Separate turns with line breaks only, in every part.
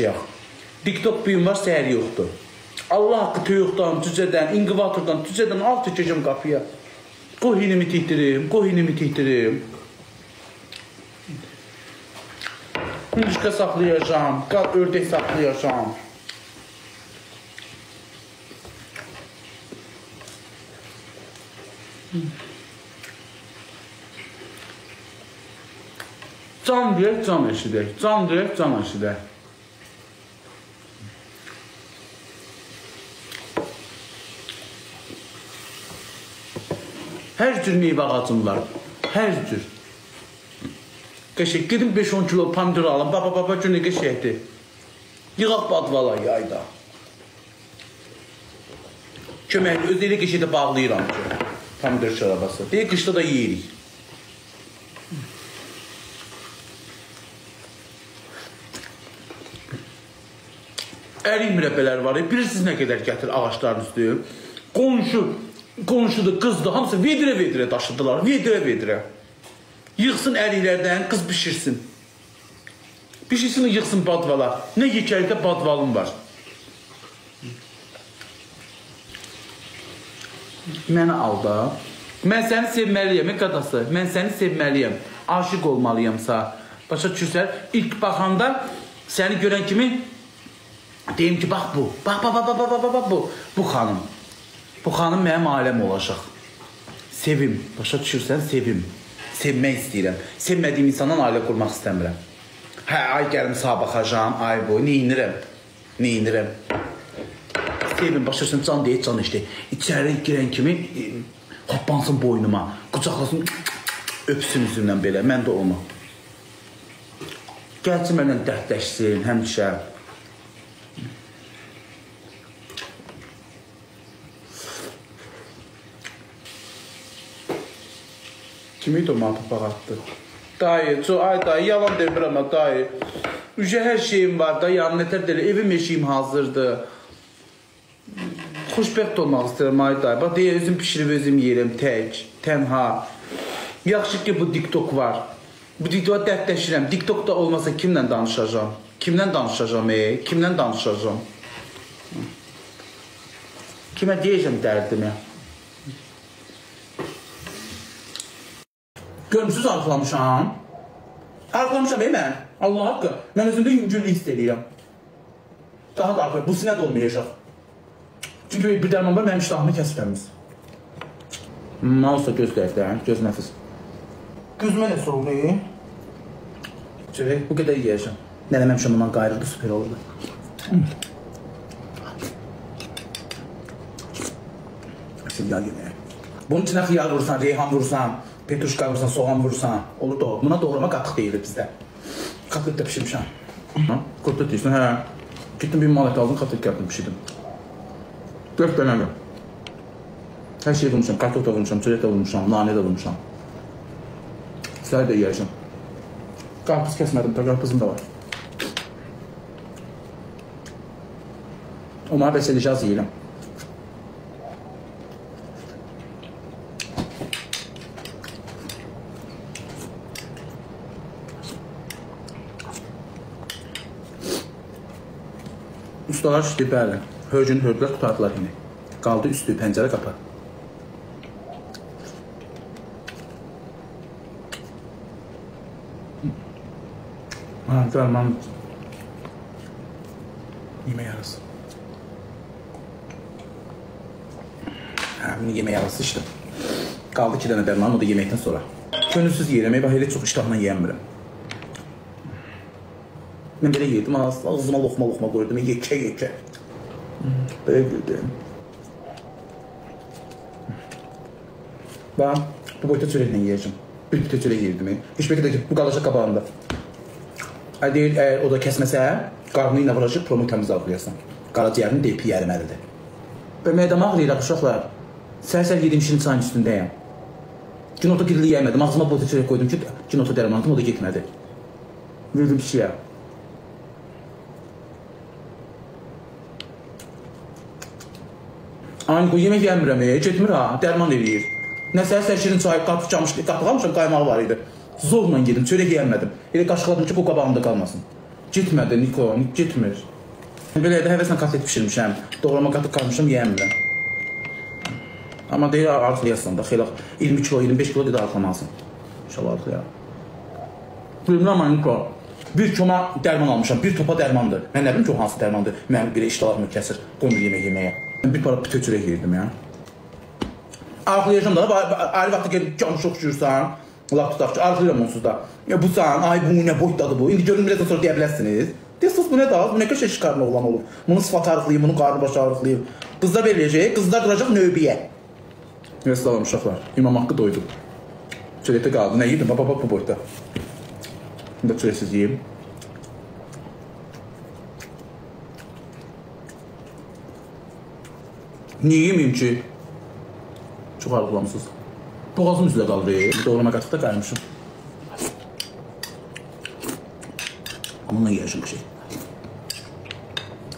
açacaq. TikTok bugün var, səhər yoxdur. Allah haqqı toyuqdan, cücədən, inqivatordan, cücədən alt çəkəcəm qapıya. Qoy hinimi tihdirim, qoy hinimi tihdirim. Hündüşka saxlayacağım, ördək saxlayacağım. Can deyək, can eşidək. Can deyək, can eşidək. Hər cür meyvə ağacım var. Hər cür. Qəşək, gedin 5-10 kilo pomidor alın. Baba, günə qəşəkdir. Yığaq badvala yayda. Köməkli, özü elə qəşəkdə bağlayıram ki. Pomidor şarabası. Deyək, qışda da yeyirik. Ərik mürəbbələr var. Bilirsiniz nə qədər gətir ağaçların üstü. Qonşudur, qızdır. Hamısı vedrə daşıdılar. Vedrə. Yıxsın əriklərdən, qız pişirsin. Pişirsin, yıxsın badvala. Nə yekəlikdə badvalım var. Mənə al da. Mən səni sevməliyəm, qadası. Mən səni sevməliyəm. Aşıq olmalıyamsa. Başa düşürsən, ilk baxanda səni görən kimi deyim ki, bax bu. Bax bu. Bu xanım. Bu xanım mənim ailəm olacaq. Sevim. Başa düşürsən, sevim. Sevmək istəyirəm. Sevmədiyim insandan ailə qurmaq istəmirəm. Hə, ay gəlim sağa baxacam, ay boy, neyinirəm. Sevim, başa düşürsən, can deyək, can işləyək. İçəri girən kimi hoppansın boynuma, qucaqlasın, öpsün üzümdən belə, mən də olma. Gəlsin mənlə dərdləşsin, həmişə. Kimiydi o mənə papaq atdı? Dayı, ay dayı, yalan demirəm ama dayı. Ücə hər şeyim var da, yanı nətər deyil, evim eşiyim hazırdır. Xoşbəxt olmaq istəyirəm ay dayı. Bax deyə özüm pişirib özüm yerim, tək, tənha. Yaxşı ki bu TikTok var. Bu TikTok'a dərdləşirəm. TikTok'da olmasa kimlə danışacağım? Kimlə danışacağım? Kimə deyəcəm dərdimi? Görmüsünüz arıqlamışam. Arıqlamışam mən. Allah haqqı. Mən özümdə yüngüllük hiss edirəm. Daha da arıq. Bu sinə də olmayacaq. Çünki bir dərman var, mənim iştahımı kəsirəmiz. Nə olsa göz qəyfdə, göz nəfis. Gözümə nəsə oldu? Çörək, bu qədər yiyəcəm. Nələməmişəm ondan qayırırdı, süper olurdu. Yağ yeməyə. Bunun içinə xiyar vursan, reyhan vursan, petruşka vursan, soğan vursan, olur da o. Buna doğrama qatıq deyilir bizdə. Qatıq da pişirmişəm. Qatıq deyirsən, hə. Gittim bir mal ət aldım, qatıq gəldim, pişirdim. 4 dənəmi. Hər şey vurmuşam, qatıq da vurmuşam, çörək də vurmuşam, nanə də vurmuşam. Səhər də yiyəcəm. Qarpız kəsmədim, qarpızım da var. O mənə bəs eləcə az yiyirəm. Ustalar işləyib, bəli. Hörgünü hördülər, tutardılar yine. Qaldı üstü, pəncərə qapı. Dərman yemək arası. Bunu yemək arası işte. Qaldı 2 dənə dərman, o da yeməkdən sonra. Könülsüz yeyiləmək, bax elə çox iştahla yiyəmirəm. Mən belə yedim, ağzıma loxma qoydum, yekə. Belə güldüm. Bax, bu boyda çörəklə yiyəcəm. Bir bütün çörək yeyirdim. Heç bəlkə də bu qalacaq qabağında. Deyir, əgər o da kəsməsə, qarnını ilə vuracaq, promu təmiz ağrıyasan. Qaraciyərini deyib yəriməlidir. Və məydam ağrıyıraq, uşaqlar. Səhər-səhər yedim işin çayın üstündəyəm. Günorta gidili yəymədim, ağzıma boyda çörək qoydum ki, günorta dərmanladım, o da getmədi. Verdim pişiyə. Aynı qoy, yemək yəmirəm, getmir ha, dərman eləyir. Nəsə, səhər-şirin çayı qapıqamışam, qaymağı var idi. Zorla yedim, çörək yeyəmədim. Elə qaşıqladım ki, bu qabağımda qalmasın. Gitmədi Niko, gitmir. Belə də həvəslə kotlet pişirmişəm. Doğrama qatıq qalmışım, yeyəmirəm. Amma deyir, arxlayasın da, xeyli 20 kilo, 25 kilo dedi arxlamalısın. İnşallah arxlayar. Bilmirəm, Niko. Bir koma dərman almışam, bir topa dərmandır. Mən nə bilim ki, o hansı dərmandır. Mənim belə iştahlarımı kəsir, qoymur yeməyə. Bir para pütə çörək yeyirdim ya. Arxlayacam da, ayrı vaxtda gəlib canı çox şuyursan, laf tutaq ki, arxlayıram onsuz da. Bu san, ay bu nə boydadır bu. İndi görün biləcək sonra deyə bilərsiniz. Deyəsiniz, bu nə daha? Bu nə qəşək şikarlı oğlan olur. Bunun sıfatı arxlayıb, bunun qarnı başı arxlayıb. Qızlar verəcək, qızlar qıracaq növbiyə. Salam uşaqlar, İmam Haqqı doydu. Çörəkdə qaldı, nə yedim? Baba, bu boyda. Bunu da çörəksiz yiyeyim. Niyə yeməyim ki? Çox arıqlamısınız. Boğazım üzrə qalır. Doğrama qatıqda qaymışım. Bununla yiyəcəm bir şey.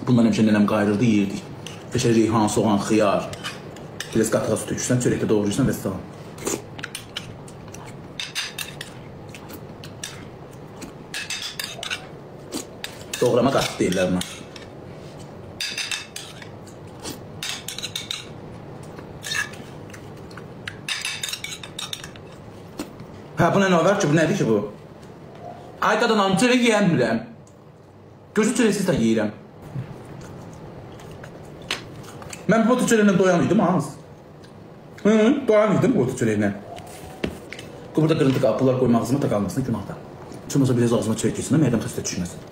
Bundan həmişə nənəm qayırırdı, yiyirdik. Peşə reyhan, soğan, xiyar. Biraz qatığa su tökürsən, çörəkdə doğrayırsan və salam. Doğrama qatıq deyirlər buna. Hə, buna nə var ki, bu nədir ki bu? Ay qadanam, çörək yiyəmirəm. Gözü çörəksiz də yiyirəm. Mən bu çörəklə doyan idim, az. Doyan idim bu çörəklə. Burada qırıntı qapılar qoymaq ağzıma taqalmasına günahda. Çıxmasa biraz ağzıma çörək keçsin, mədəm xəstə düşməsin.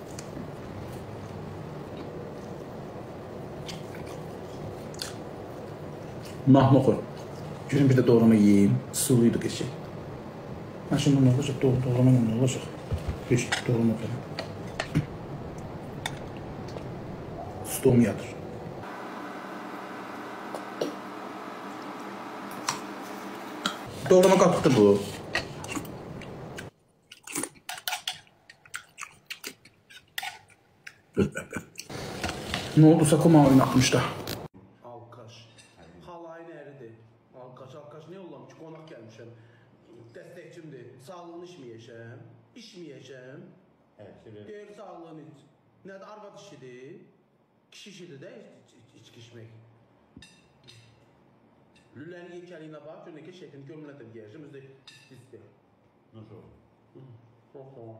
Mahnı oxur. Görün bir də doğrama yiyeyim. Suluydu qəşək. Ha şimdi ne olacak? Doğrama ne olacak? Hiç doğrama falan. Stom yadır. Doğrama kalktı bu. Ne oldu? Sakoma oynatmış da. Alkaş. Halay nerede? Alkaş ne yollamış? Konak gelmişim. Destekçimdir. Sağlığını içməyəcəm. İçməyəcəm. Deyir sağlığını iç. Nədir? Arvad işidir. Kişi işidir də içki içmək. Lülənin yekəliyinə bax. Görünək ki, şeklini gömülətdir yiyəcəm. Özdə istir. Nasıl? Çox tamam.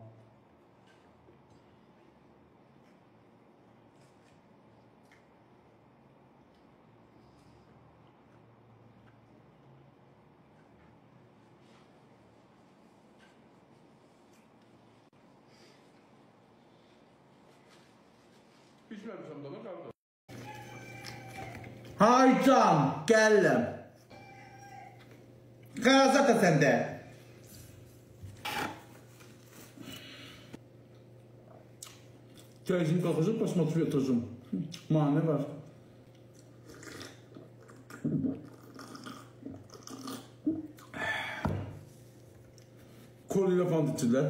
İçməmişəm də, nə qaldı? Hay can, gələm. Qarazat da səndə. Çaycım qalxacaq, basmatı yatacım. Mane var. Kol ilə fand içirlər.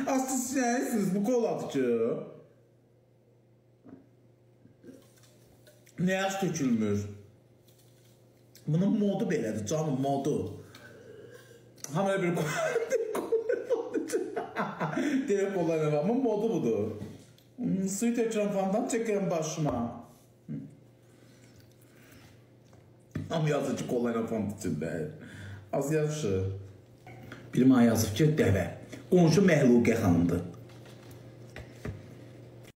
Aslı sizsiniz, bu kol atıcı. Ne yaş tökülmür? Bunun modu belədir, canım, modu. Hamıya bir direkt olanı var, ama modu budur. Suyu tökürəm fandan, çəkirəm başıma. Ama yazıcı kolayla fand içində. Az yaşı. Bir mənə yazıb ki, dəvə. Qonşu Məhluqə xanımdır.